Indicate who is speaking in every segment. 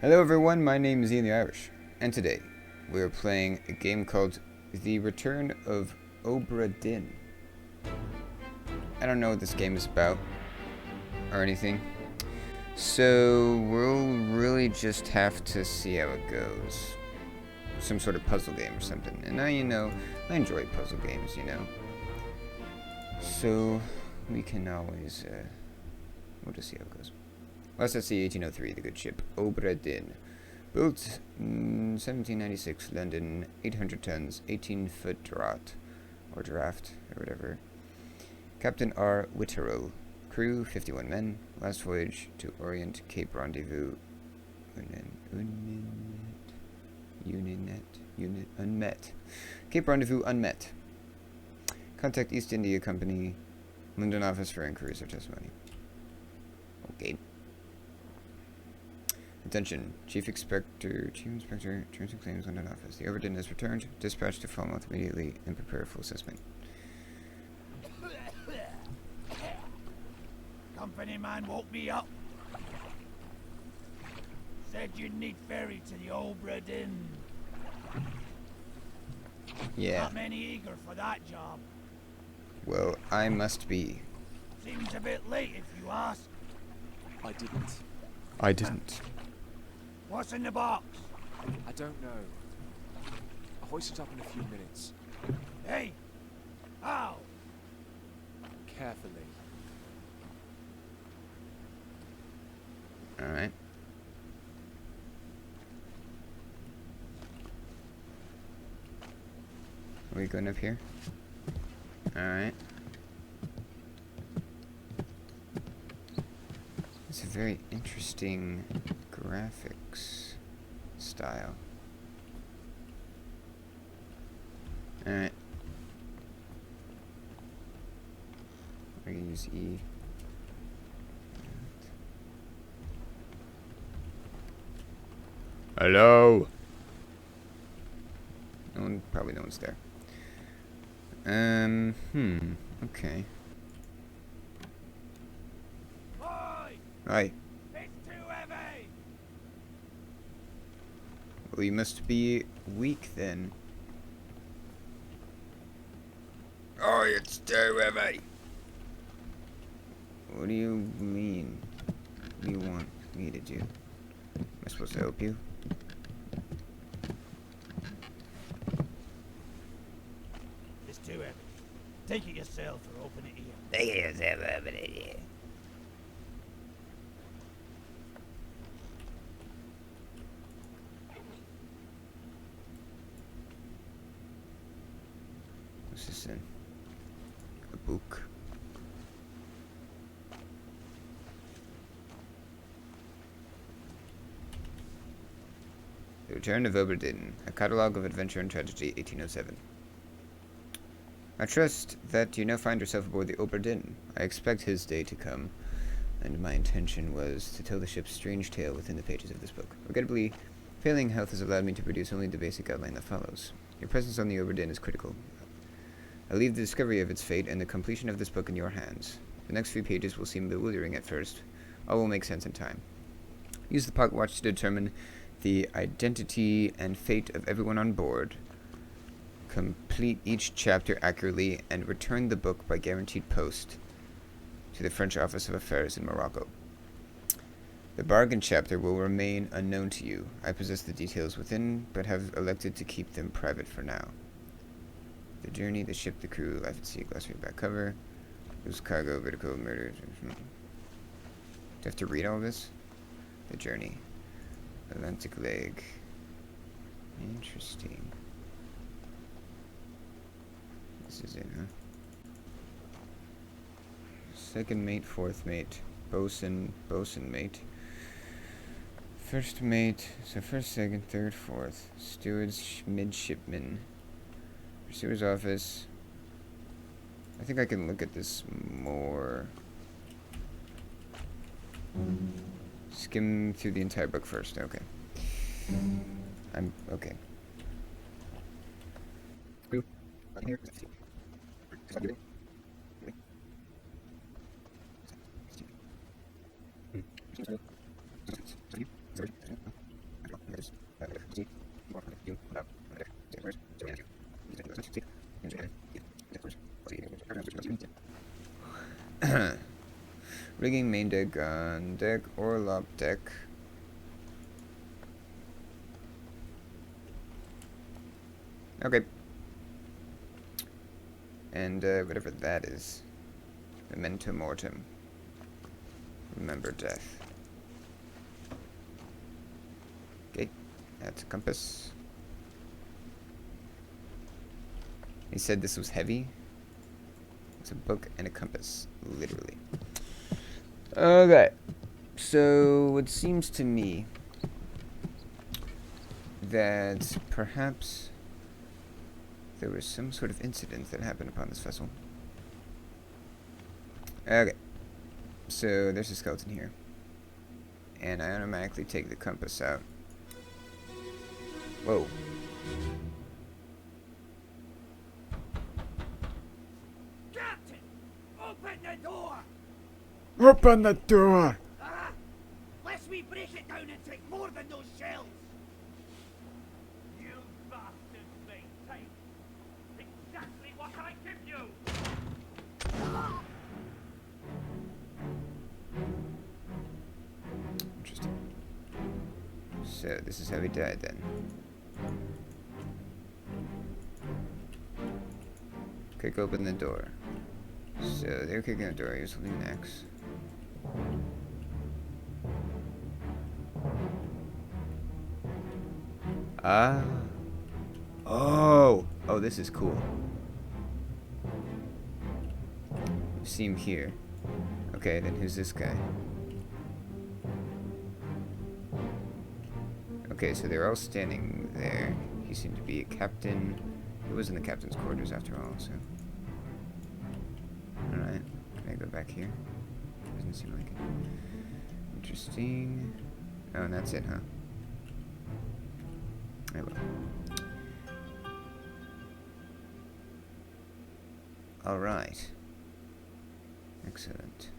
Speaker 1: Hello everyone, my name is Ian the Irish, and today we are playing a game called The Return of Obra Dinn. I don't know what this game is about, or anything, so we'll really just have to see how it goes. Some sort of puzzle game or something, and I enjoy puzzle games, so we can always, we'll just see how it goes. Let's see 1803, the good ship, Obra Dinn. Built in 1796, London, 800 tons, 18-foot draught, or draft, or whatever. Captain R. Witterell. Crew, 51 men. Last voyage to Orient, Cape Rendezvous. Unmet. Cape Rendezvous unmet. Contact East India Company, London office for inquiries or testimony. Okay. Attention, Chief Inspector, Terms and Claims, London office. The Obra Dinn has returned. Dispatch to Falmouth immediately and prepare a full assessment.
Speaker 2: Company man woke me up. Said you'd need ferry to the Obra Dinn.
Speaker 1: Yeah.
Speaker 2: Not many eager for that job.
Speaker 1: Well, I must be.
Speaker 2: Seems a bit late if you ask.
Speaker 1: I didn't.
Speaker 2: What's in the box?
Speaker 3: I don't know. I'll hoist it up in a few minutes.
Speaker 2: Hey! How?
Speaker 3: Carefully.
Speaker 1: Alright. Are we going up here? Alright. It's a very interesting graphics style. Alright. We're gonna use E. Hello? Probably no one's there. Okay.
Speaker 2: Boy!
Speaker 1: Hi.
Speaker 2: It's too heavy!
Speaker 1: Well, you must be weak then. Oh, it's too heavy! What do you mean? What do you want me to do? Am I supposed to help you?
Speaker 2: It's too heavy. Take it yourself or open it here.
Speaker 1: Take it yourself, open it here. What's this in? A book. The Return of Obra Dinn, a catalogue of adventure and tragedy, 1807. I trust that you now find yourself aboard the Obra Dinn. I expect his day to come, and my intention was to tell the ship's strange tale within the pages of this book. Regrettably, failing health has allowed me to produce only the basic outline that follows. Your presence on the Obra Dinn is critical. I leave the discovery of its fate and the completion of this book in your hands. The next few pages will seem bewildering at first. All will make sense in time. Use the pocket watch to determine the identity and fate of everyone on board. Complete each chapter accurately and return the book by guaranteed post to the French Office of Affairs in Morocco. The bargain chapter will remain unknown to you. I possess the details within, but have elected to keep them private for now. The journey, the ship, the crew, life at sea, glossary back cover, loose cargo, vertical murder. Do I have to read all this? The journey. Atlantic leg. Interesting. This is it, huh? Second mate, fourth mate, bosun mate. First mate, so first, second, third, fourth. Steward's midshipman. Pursuer's office. I think I can look at this more. Skim through the entire book first, okay. I'm okay. Rigging main deck, on deck, orlop deck. Okay. And whatever that is. Memento mortem. Remember death. Okay, that's a compass. He said this was heavy. It's a book and a compass, literally. Okay, so it seems to me that perhaps there was some sort of incident that happened upon this vessel. Okay, so there's a skeleton here, and I automatically take the compass out. Whoa.
Speaker 2: Captain! Open the door!
Speaker 4: Open the door!
Speaker 2: Lest we break it down and take more than those shells! You bastards made time! Exactly what I give you!
Speaker 1: Interesting. So, this is how he died then. Kick open the door. So, they're kicking the door, he's holding an axe. Ah. Oh! Oh, this is cool. You see him here. Okay, then who's this guy? Okay, so they're all standing there. He seemed to be a captain. He was in the captain's quarters after all, so... Alright, can I go back here? Doesn't seem like it. Interesting. Oh, and that's it, huh? I will. Alright. Excellent.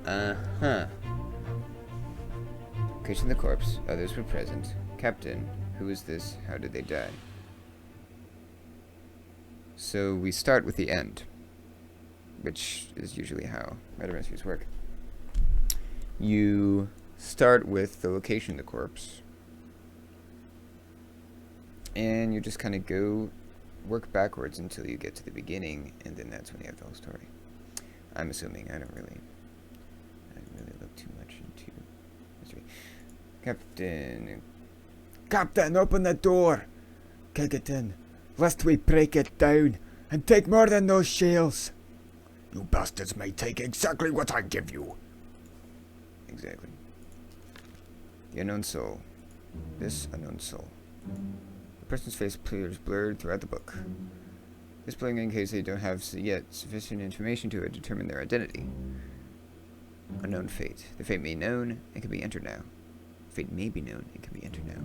Speaker 1: Uh-huh. Location of the corpse. Others were present. Captain. Who is this? How did they die? So we start with the end, which is usually how murder mysteries work. You start with the location of the corpse, and you just kind of go work backwards until you get to the beginning, and then that's when you have the whole story. I'm assuming. I didn't really look too much into history.
Speaker 4: Captain, open the door! Kick it in, lest we break it down and take more than those shells. You bastards may take exactly what I give you.
Speaker 1: Exactly. The unknown soul. This unknown soul. The person's face appears blurred throughout the book. This blurring indicates they don't have yet sufficient information to determine their identity. Unknown fate. The fate may be known and can be entered now. Fate may be known and can be entered now.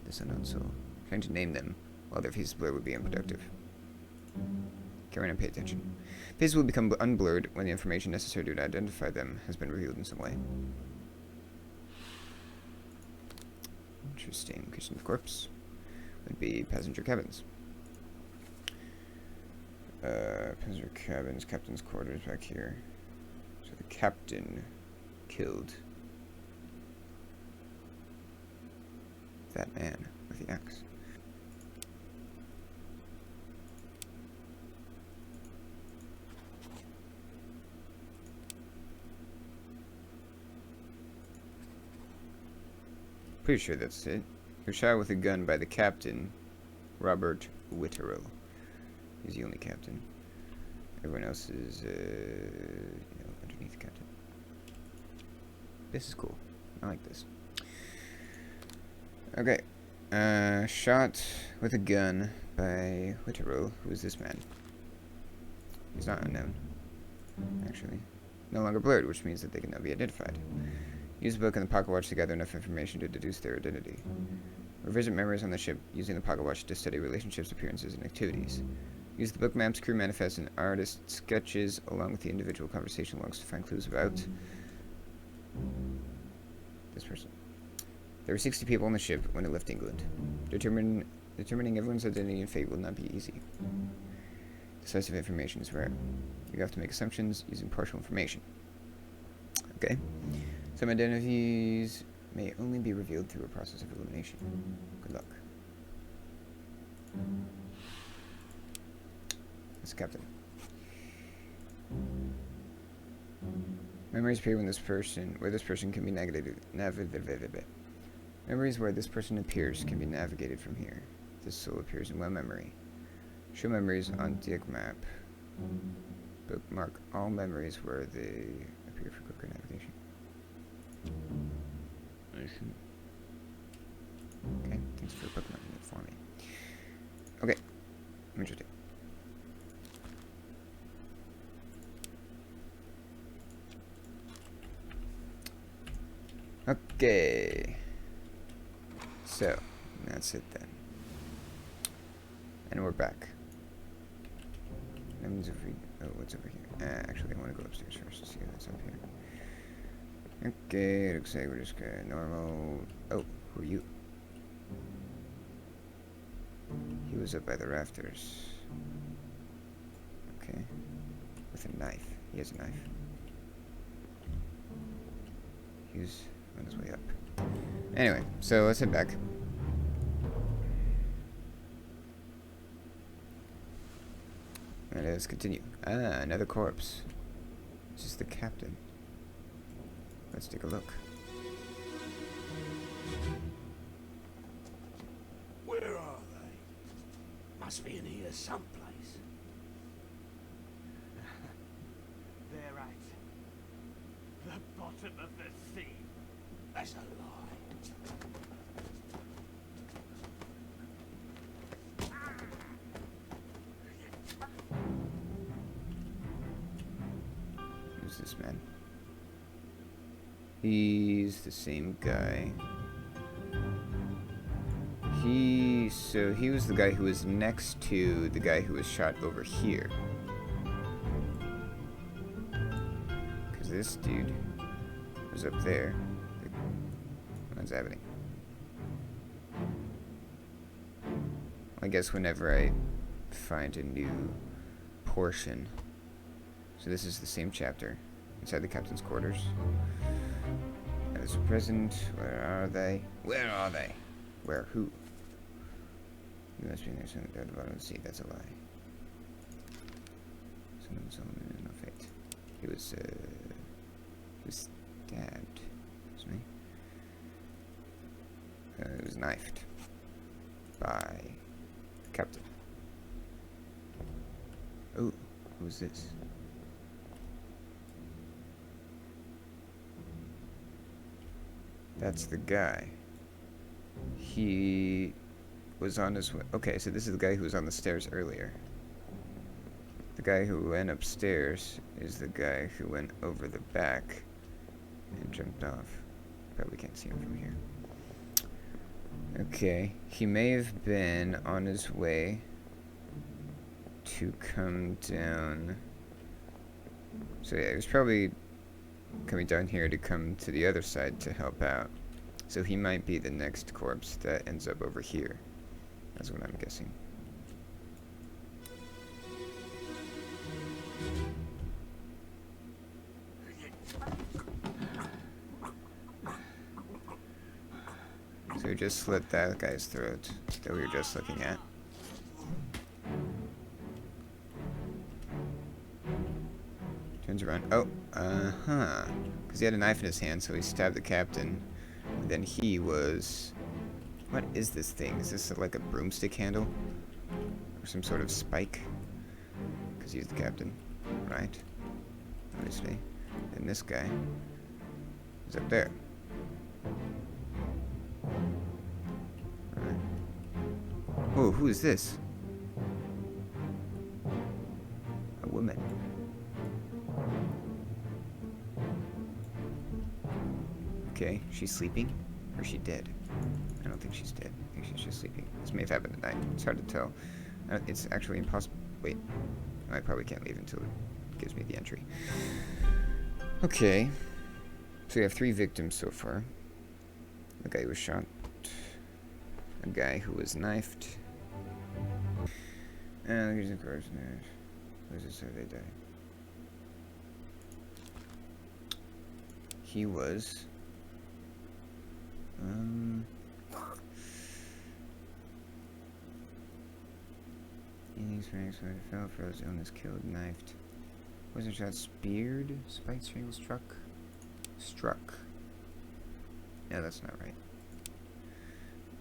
Speaker 1: This unknown soul. Trying to name them while their faces blur would be unproductive. Carry on and pay attention. Faces will become unblurred when the information necessary to identify them has been revealed in some way. Interesting. Location of corpse would be passenger cabins. Passenger cabins, captain's quarters back here. So the captain killed that man with the axe. Pretty sure that's it. He was shot with a gun by the captain, Robert Witterell. He's the only captain. Everyone else is, underneath the captain. This is cool. I like this. Okay. Shot with a gun by Witterell. Who is this man? He's not unknown, actually. No longer blurred, which means that they cannot be identified. Use the book and the pocket watch to gather enough information to deduce their identity. Revisit memories on the ship using the pocket watch to study relationships, appearances, and activities. Use the book maps, crew manifests, and artist sketches along with the individual conversation logs to find clues about This person. There were 60 people on the ship when it left England. Determining everyone's identity and fate will not be easy. Decisive information is rare. You have to make assumptions using partial information. Okay. Some identities may only be revealed through a process of elimination. Good luck. That's the captain. Memories appear when where this person can be Memories where this person appears can be navigated from here. This soul appears in one memory. Show memories on Dig map. Bookmark all memories where they appear for quicker navigation. Okay, thanks for bookmarking it for me. Okay, interesting. Okay. So, that's it then. And we're back. That means if we... Oh, what's over here? Actually, I want to go upstairs first to see what's up here. Okay, looks like we're just going normal... Oh, who are you? He was up by the rafters. Okay. With a knife. He has a knife. He's on his way up. Anyway, so let's head back. And let's continue. Ah, another corpse. This is the captain. Let's take a look.
Speaker 2: Where are they? Must be in here someplace. They're at the bottom of the sea. That's a lie.
Speaker 1: Who's this man? He's the same guy. So he was the guy who was next to the guy who was shot over here. Because this dude was up there. What's happening? I guess whenever I find a new portion. So this is the same chapter. Inside the captain's quarters. As present, where are they? Where are they? Where? Who? You must be near something at the bottom of the sea. That's a lie. Someone in no fate. He was stabbed. Wasn't he? He was knifed by the captain. Oh, who's this? That's the guy. He was on his way. Okay, so this is the guy who was on the stairs earlier. The guy who went upstairs is the guy who went over the back and jumped off. Probably can't see him from here. Okay, he may have been on his way to come down. So yeah, he was probably coming down here to come to the other side to help out. So he might be the next corpse that ends up over here. That's what I'm guessing. So we just slit that guy's throat that we were just looking at. Turns around. Oh, because he had a knife in his hand, so he stabbed the captain. And then he was... What is this thing? Is this like a broomstick handle? Or some sort of spike? Because he's the captain, right? Obviously. And this guy is up there. Alright. Oh, who is this? A woman. Okay, she's sleeping? Or is she dead? I don't think she's dead. I think she's just sleeping. This may have happened at night. It's hard to tell. It's actually impossible. Wait. I probably can't leave until it gives me the entry. Okay. So we have 3 victims so far. A guy who was shot. A guy who was knifed. And here's the corpse. What does it say they died? He was... These ranks where he fell, froze, illness, killed, knifed. Wasn't shot, speared, spiked, strangled, struck. Yeah, that's not right.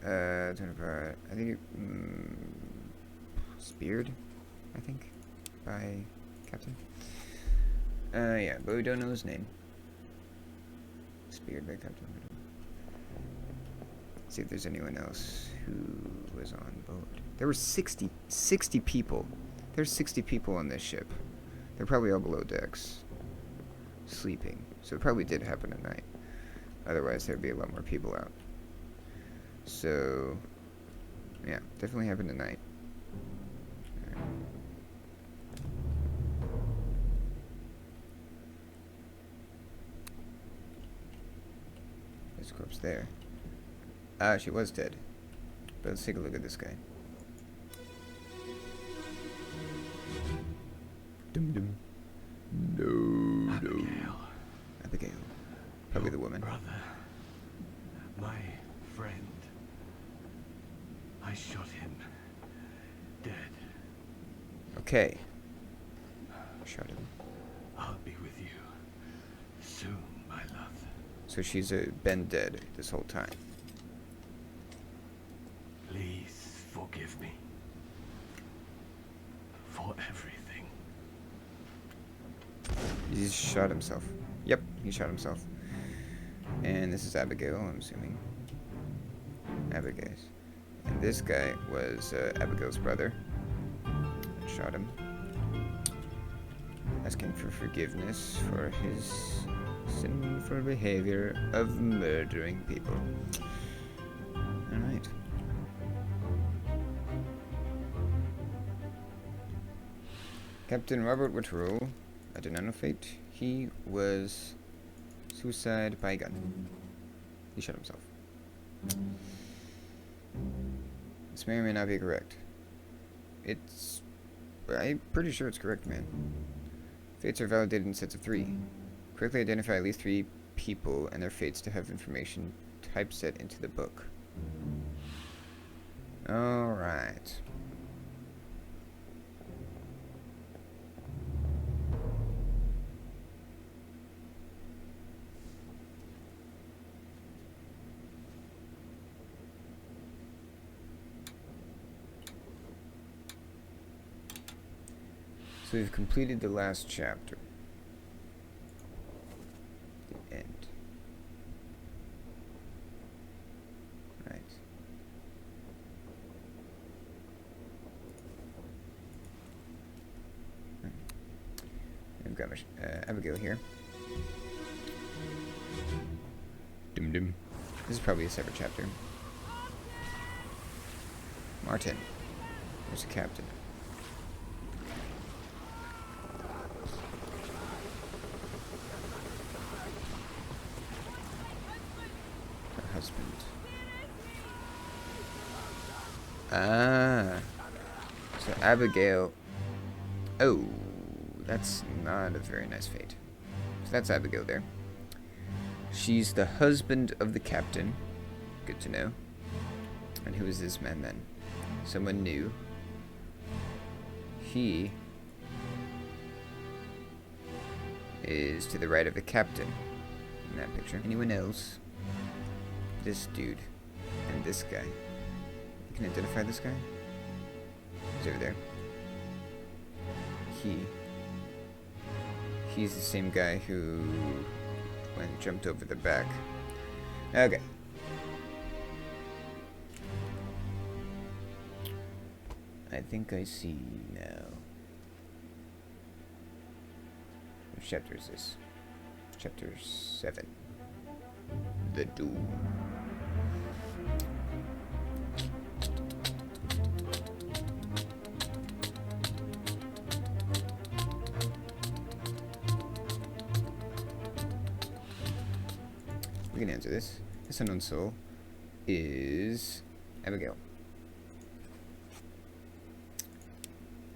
Speaker 1: I think speared, I think, by Captain. Yeah, but we don't know his name. Speared by Captain. Let's see if there's anyone else who was on board. There were 60 people. There's 60 people on this ship. They're probably all below decks, sleeping. So it probably did happen at night. Otherwise, there'd be a lot more people out. So, yeah, definitely happened at night. Right. There's a corpse there. Ah, she was dead. But let's take a look at this guy. Dum. No. Abigail. Probably the woman.
Speaker 5: Brother. My friend. I shot him. Dead.
Speaker 1: Okay. Shot him.
Speaker 5: I'll be with you. Soon, my love.
Speaker 1: So she's been dead this whole time.
Speaker 5: Please forgive me. For everything.
Speaker 1: He shot himself. Yep, he shot himself. And this is Abigail, I'm assuming. Abigail's. And this guy was Abigail's brother. Shot him. Asking for forgiveness for his sinful behavior of murdering people. Alright. Captain Robert Whitterell, a Dinn fate. He was suicide by gun. He shot himself. This may or may not be correct. I'm pretty sure it's correct, man. Fates are validated in sets of 3. Correctly identify at least 3 people and their fates to have information typeset into the book. Alright. So we've completed the last chapter. The end. Right. I've got my Abigail here. Dum. This is probably a separate chapter. Martin. There's the captain. Husband. Ah. So Abigail. Oh, that's not a very nice fate. So that's Abigail there. She's the husband of the captain. Good to know. And who is this man then? Someone new. He is to the right of the captain in that picture. Anyone else? This dude and this guy. You can identify this guy? He's over there. He's the same guy who jumped over the back. Okay. I think I see now. Which chapter is this? Chapter 7. The Doom. can answer this. This unknown soul is Abigail.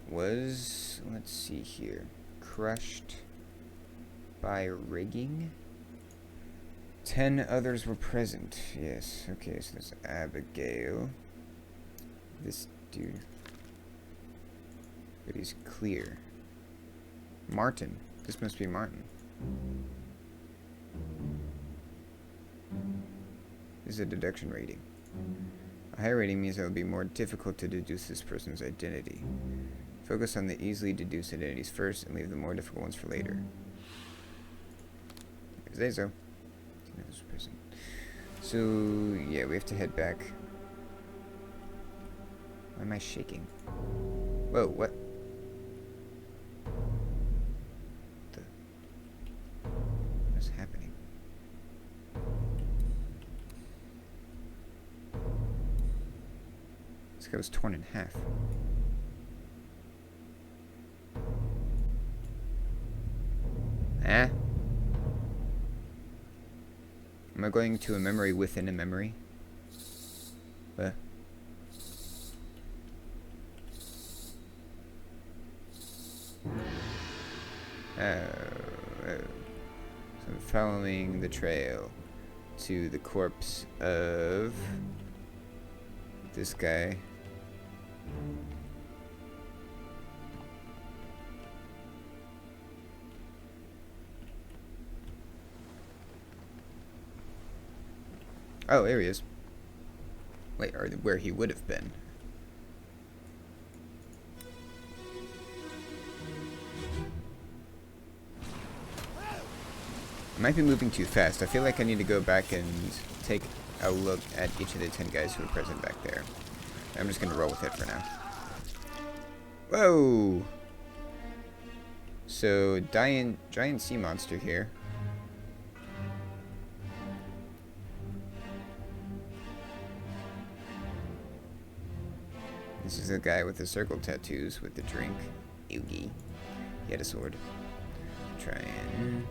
Speaker 1: Was, let's see here, crushed by rigging. 10 others were present. Yes, okay, so there's Abigail. This dude. But he's clear. Martin. This must be Martin. This is a deduction rating. A higher rating means it will be more difficult to deduce this person's identity. Focus on the easily deduced identities first and leave the more difficult ones for later. Say so. So, yeah, we have to head back. Why am I shaking? Whoa, what? What's happening? This guy was torn in half. Ah? Am I going to a memory within a memory? What? So I'm following the trail to the corpse of this guy. Oh, there he is. Wait, or where he would have been. I might be moving too fast. I feel like I need to go back and take a look at each of the 10 guys who were present back there. I'm just going to roll with it for now. Whoa! So, giant sea monster here. This is a guy with the circle tattoos with the drink. Yugi. He had a sword. Try and...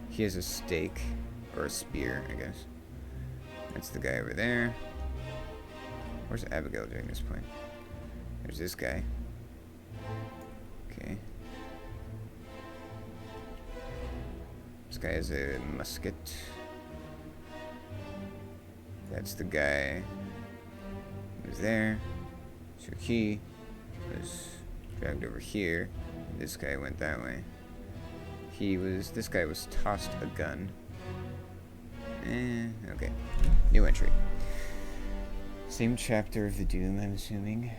Speaker 1: He has a stake. Or a spear, I guess. That's the guy over there. Where's Abigail during this point? There's this guy. Okay. This guy has a musket. That's the guy who's there. So he was dragged over here. And this guy went that way. This guy was tossed a gun. Okay. New entry. Same chapter of the Doom, I'm assuming.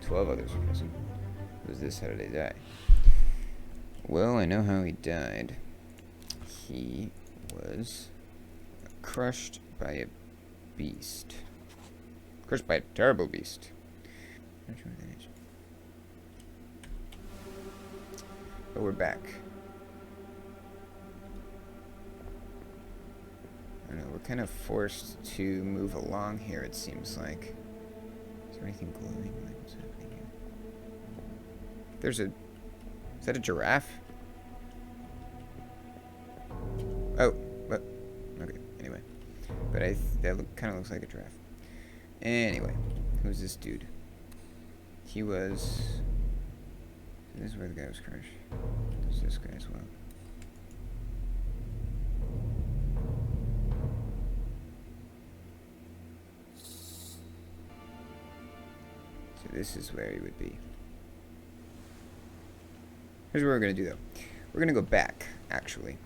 Speaker 1: "12 others were present. Who's this? How did he die?" Well, I know how he died. He was crushed by a beast. Crushed by a terrible beast. But we're back. I don't know, we're kind of forced to move along here, it seems like. Is there anything glowing? Like, what's happening here? There's a... Is that a giraffe? Oh, what? Okay, anyway. But that kind of looks like a giraffe. Anyway, who's this dude? He was... This is where the guy was crushed. There's this guy as well. So this is where he would be. Here's what we're going to do, though. We're going to go back, actually.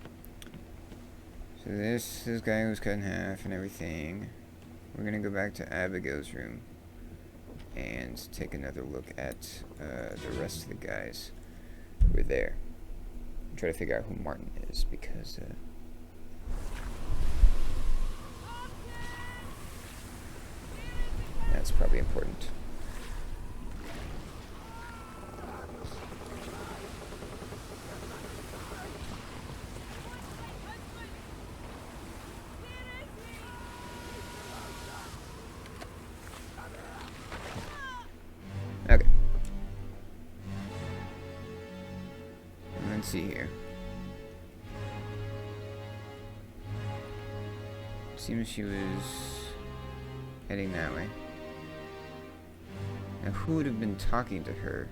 Speaker 1: So this guy was cut in half and everything. We're going to go back to Abigail's room and take another look at the rest of the guys who were there. And try to figure out who Martin is, because that's probably important. Okay. see here. Seems she was heading that way. Now, who would have been talking to her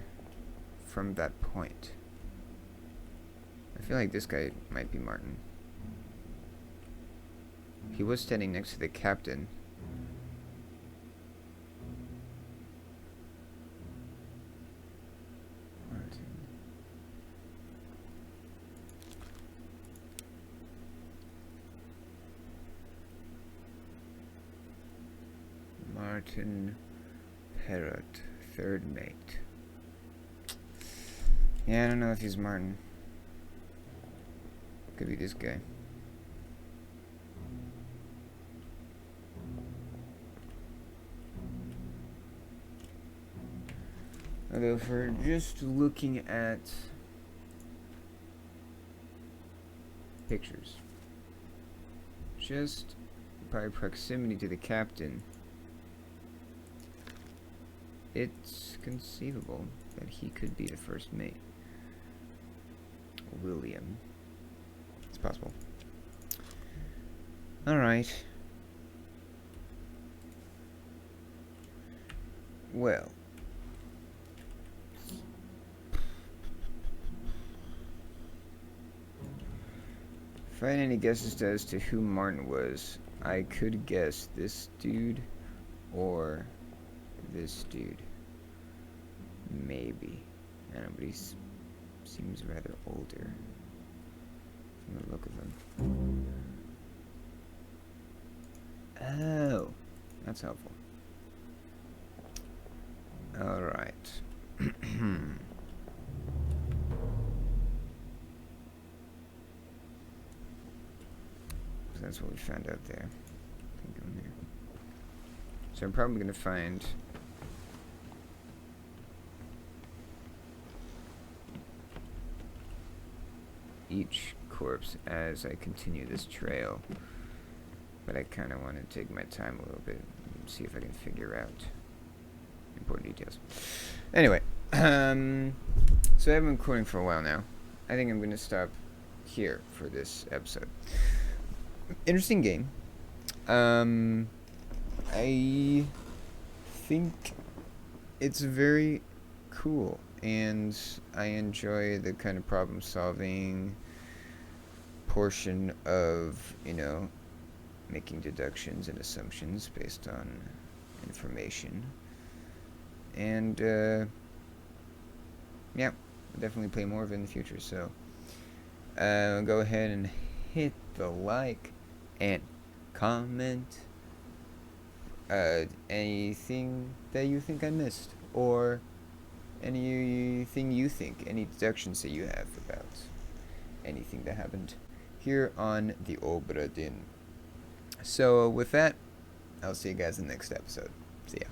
Speaker 1: from that point? I feel like this guy might be Martin. He was standing next to the captain. Martin Parrott, third mate. Yeah, I don't know if he's Martin. Could be this guy. Although if we're just looking at pictures, just by proximity to the captain, it's conceivable that he could be the first mate. William. It's possible. Alright. Well. If I had any guesses as to who Martin was, I could guess this dude or this dude. Maybe. I don't know, but he seems rather older from the look of him. Oh, that's helpful. Alright. So that's what we found out there. So I'm probably going to find each corpse as I continue this trail, but I kind of want to take my time a little bit and see if I can figure out important details. Anyway, so I've been recording for a while now. I think I'm going to stop here for this episode. Interesting game. I think it's very cool, and I enjoy the kind of problem solving portion of, you know, making deductions and assumptions based on information. And yeah, I'll definitely play more of it in the future. So go ahead and hit the like and comment anything that you think I missed, or anything you think, any deductions that you have about anything that happened here on the Obra Dinn. So with that, I'll see you guys in the next episode. See ya.